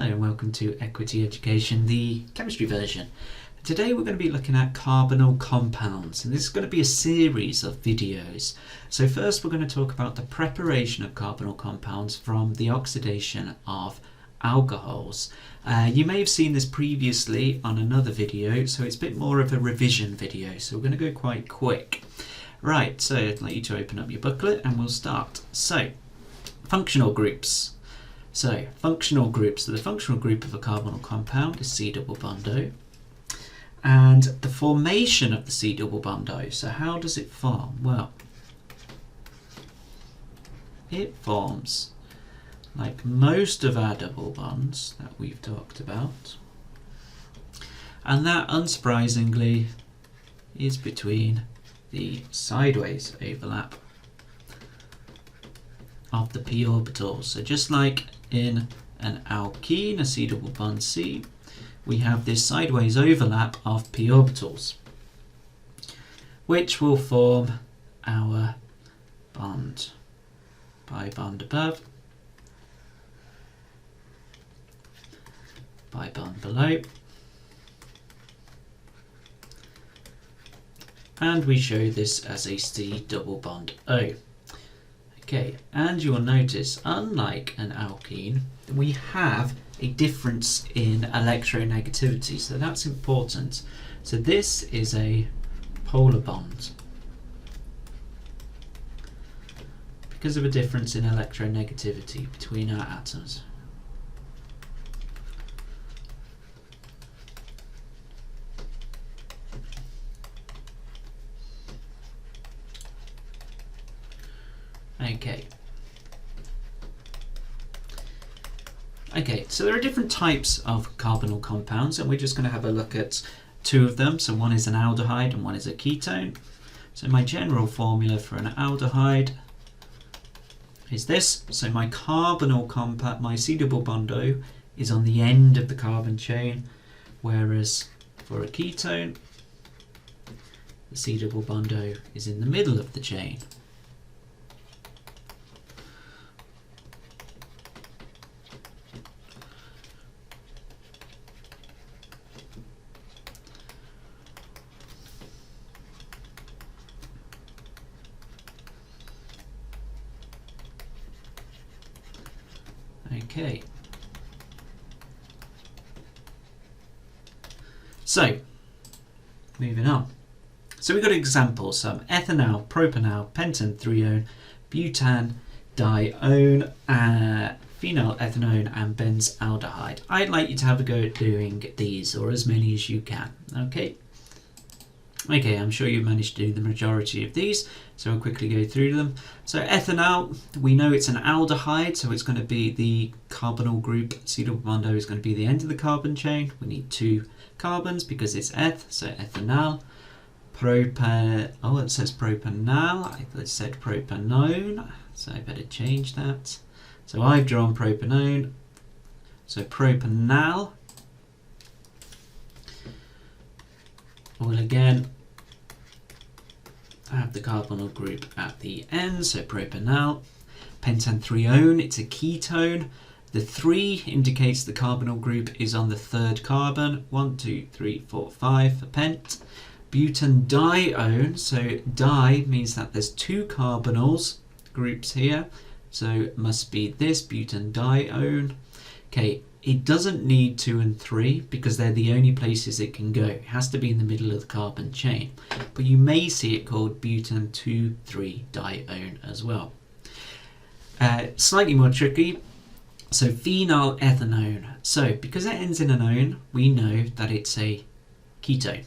Hello and welcome to Equity Education, the chemistry version. Today we're going to be looking at carbonyl compounds, and this is going to be a series of videos. So first we're going to talk about the preparation of carbonyl compounds from the oxidation of alcohols. You may have seen this previously on another video, so it's a bit more of a revision video, so we're going to go quite quick. Right, so I'd like you to open up your booklet and we'll start. So, functional groups. So, functional groups. So the functional group of a carbonyl compound is C double bond O. And the formation of the C double bond O. So how does it form? Well, it forms like most of our double bonds that we've talked about. And that, unsurprisingly, is between the sideways overlap of the p orbitals. So just like in an alkene, a C double bond C, we have this sideways overlap of p orbitals, which will form our bond. Pi bond above, pi bond below, and we show this as a C double bond O. Okay, and you'll notice, unlike an alkene, we have a difference in electronegativity, so that's important. So this is a polar bond because of a difference in electronegativity between our atoms. Okay, so there are different types of carbonyl compounds, and we're just going to have a look at two of them. So one is an aldehyde and one is a ketone. So my general formula for an aldehyde is this. So my carbonyl compound, my C double bond O, is on the end of the carbon chain, whereas for a ketone, the C double bond O is in the middle of the chain. Okay, so moving on. So we've got examples: some ethanal, propanal, pentan 3-one, butan, dione, phenylethanone, and benzaldehyde. I'd like you to have a go at doing these, or as many as you can. Okay, I'm sure you managed to do the majority of these, so I'll quickly go through them. So ethanal, we know it's an aldehyde, so it's going to be the carbonyl group. C double bond O is going to be the end of the carbon chain. We need two carbons because it's eth, so ethanal. It says propanal. I thought it said propanone, so I better change that. So I've drawn propanone. So propanal will again have the carbonyl group at the end, so propanal. Pentan 3-one, it's a ketone. The 3 indicates the carbonyl group is on the third carbon. 1, 2, 3, 4, 5 for pent. Butan dione, so di means that there's two carbonyls groups here, so it must be this butan dione. Okay, it doesn't need 2 and 3 because they're the only places it can go. It has to be in the middle of the carbon chain. But you may see it called butan 2,3 dione as well. Slightly more tricky. So phenylethanone. So because it ends in an one, we know that it's a ketone.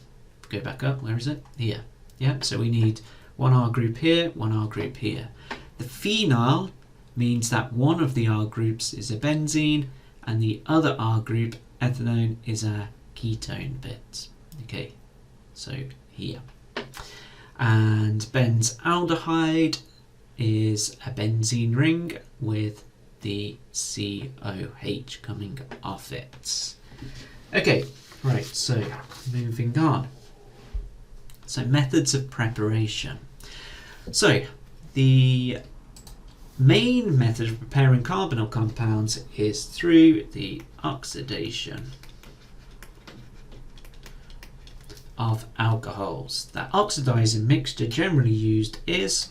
Go back up. Where is it? Here. Yeah. So we need one R group here, one R group here. The phenyl means that one of the R groups is a benzene, and the other R group, ethanone, is a ketone bit. Okay, so here. And benzaldehyde is a benzene ring with the COH coming off it. Okay, right, so moving on. So methods of preparation. So the main method of preparing carbonyl compounds is through the oxidation of alcohols. The oxidizing mixture generally used is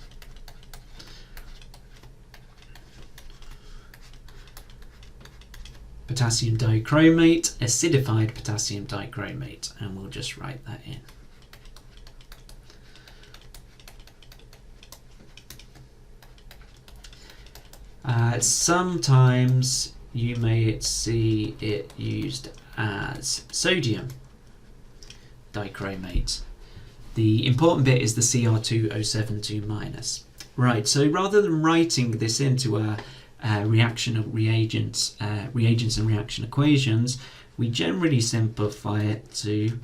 potassium dichromate, acidified potassium dichromate, and we'll just write that in. Sometimes you may see it used as sodium dichromate. The important bit is the Cr2O72-. Right, so rather than writing this into a reaction of reagents and reaction equations, we generally simplify it to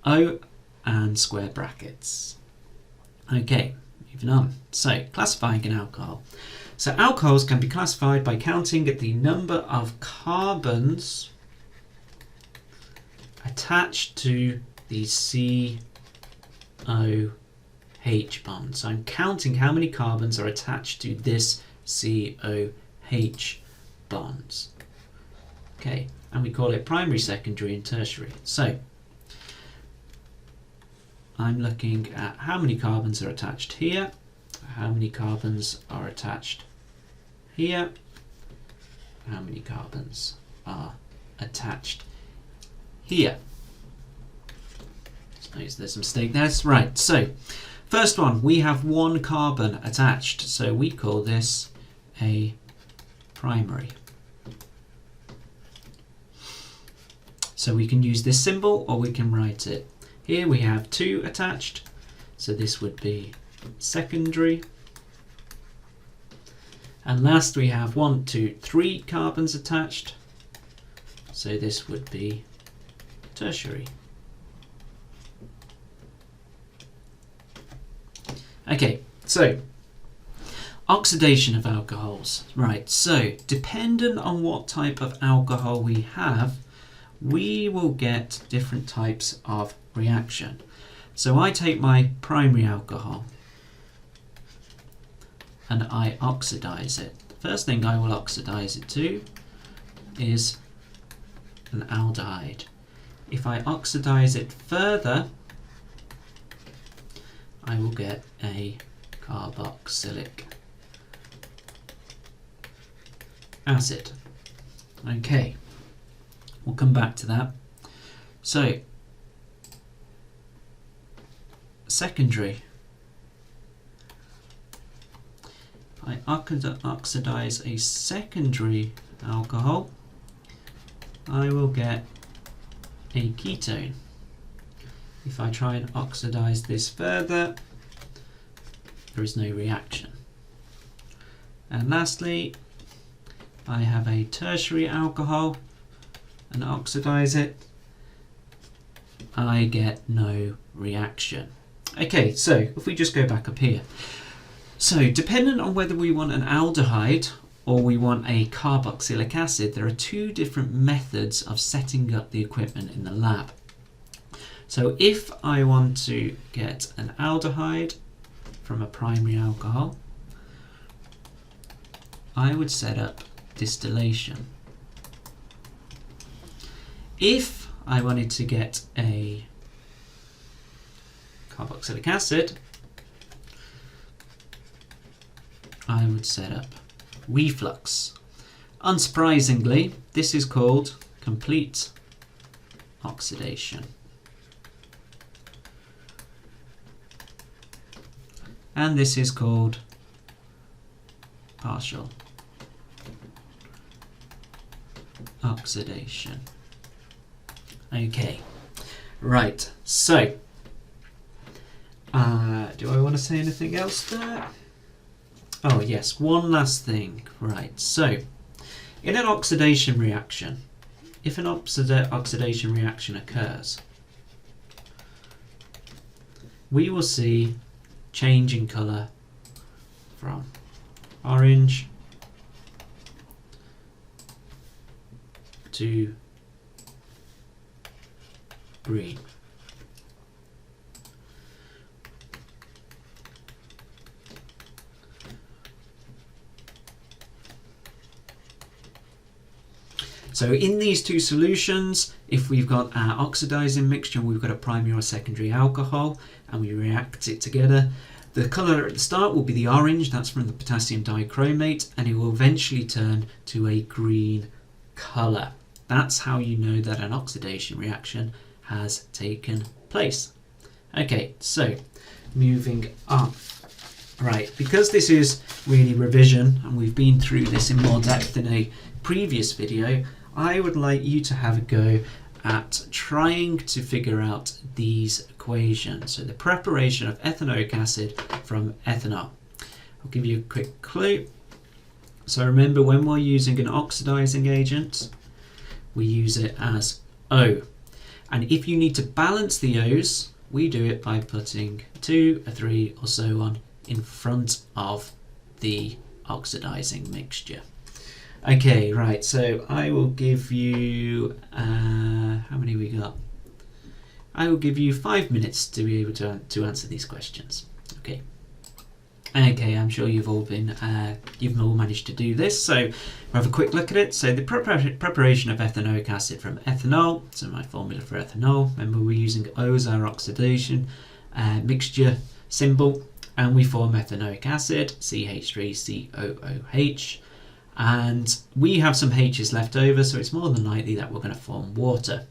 O and square brackets. Okay, moving on. So, classifying an alcohol. So alcohols can be classified by counting the number of carbons attached to the COH bond. So I'm counting how many carbons are attached to this COH bonds. Okay, and we call it primary, secondary and tertiary. So I'm looking at how many carbons are attached here, how many carbons are attached here, how many carbons are attached here. Suppose there's a mistake there. Right, so first one, we have one carbon attached, so we call this a primary. So we can use this symbol or we can write it. Here we have two attached, so this would be secondary. And last we have 1, 2, 3 carbons attached, so this would be tertiary. Okay, so oxidation of alcohols. Right, so dependent on what type of alcohol we have, we will get different types of reaction. So I take my primary alcohol and I oxidize it. The first thing I will oxidize it to is an aldehyde. If I oxidize it further, I will get a carboxylic acid. Okay, we'll come back to that. So, secondary. I oxidize a secondary alcohol, I will get a ketone. If I try and oxidize this further, there is no reaction. And lastly, I have a tertiary alcohol and oxidize it, I get no reaction. Okay, so if we just go back up here. So dependent on whether we want an aldehyde or we want a carboxylic acid, there are two different methods of setting up the equipment in the lab. So if I want to get an aldehyde from a primary alcohol, I would set up distillation. If I wanted to get a carboxylic acid, I would set up reflux. Unsurprisingly, this is called complete oxidation. And this is called partial oxidation. Okay, right, so do I want to say anything else there? Oh yes, one last thing. Right, so in an oxidation reaction, if an oxidation reaction occurs, we will see change in colour from orange to green. So in these two solutions, if we've got our oxidizing mixture and we've got a primary or secondary alcohol and we react it together, the colour at the start will be the orange, that's from the potassium dichromate, and it will eventually turn to a green colour. That's how you know that an oxidation reaction has taken place. Okay, so moving on. Right, because this is really revision and we've been through this in more depth in a previous video, I would like you to have a go at trying to figure out these equations. So the preparation of ethanoic acid from ethanol. I'll give you a quick clue. So remember, when we're using an oxidizing agent, we use it as O. And if you need to balance the O's, we do it by putting 2, a 3 or so on in front of the oxidizing mixture. Okay, right, so I will give you, how many we got? I will give you 5 minutes to be able to answer these questions. Okay. Okay, I'm sure you've all managed to do this, so we'll have a quick look at it. So the preparation of ethanoic acid from ethanol, so my formula for ethanol, remember we're using O as our oxidation mixture symbol, and we form ethanoic acid, CH3COOH, and we have some H's left over, so it's more than likely that we're going to form water.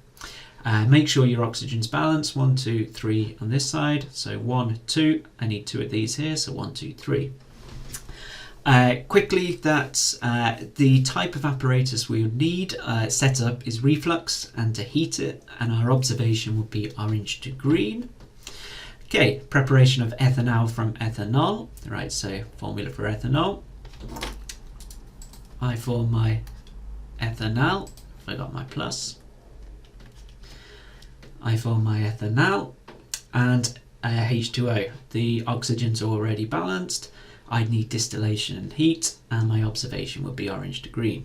Make sure your oxygen's balanced, 1, 2, 3 on this side, so 1, 2, I need 2 of these here, so 1, 2, 3. Quickly, that's the type of apparatus we would need set up is reflux, and to heat it, and our observation would be orange to green. Okay, preparation of ethanol from ethanol, right, so formula for ethanol. I form my ethanol, if I got my plus. I form my ethanol and H2O. The oxygen's already balanced. I'd need distillation and heat, and my observation would be orange to green.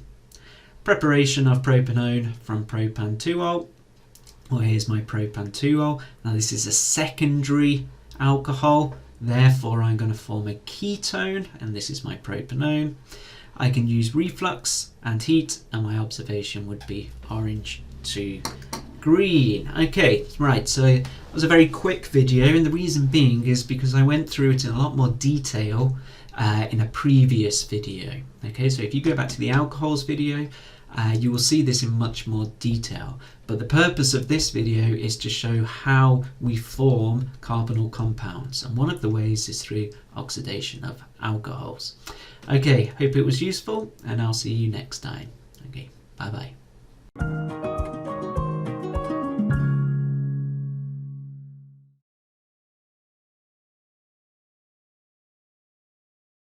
Preparation of propanone from propan-2-ol. Well, here's my propan-2-ol. Now this is a secondary alcohol, therefore I'm going to form a ketone, and this is my propanone. I can use reflux and heat, and my observation would be orange to green. Okay, right, so it was a very quick video, and the reason being is because I went through it in a lot more detail in a previous video. Okay, so if you go back to the alcohols video, you will see this in much more detail, but the purpose of this video is to show how we form carbonyl compounds, and one of the ways is through oxidation of alcohols. Okay, hope it was useful, and I'll see you next time. Okay, bye bye.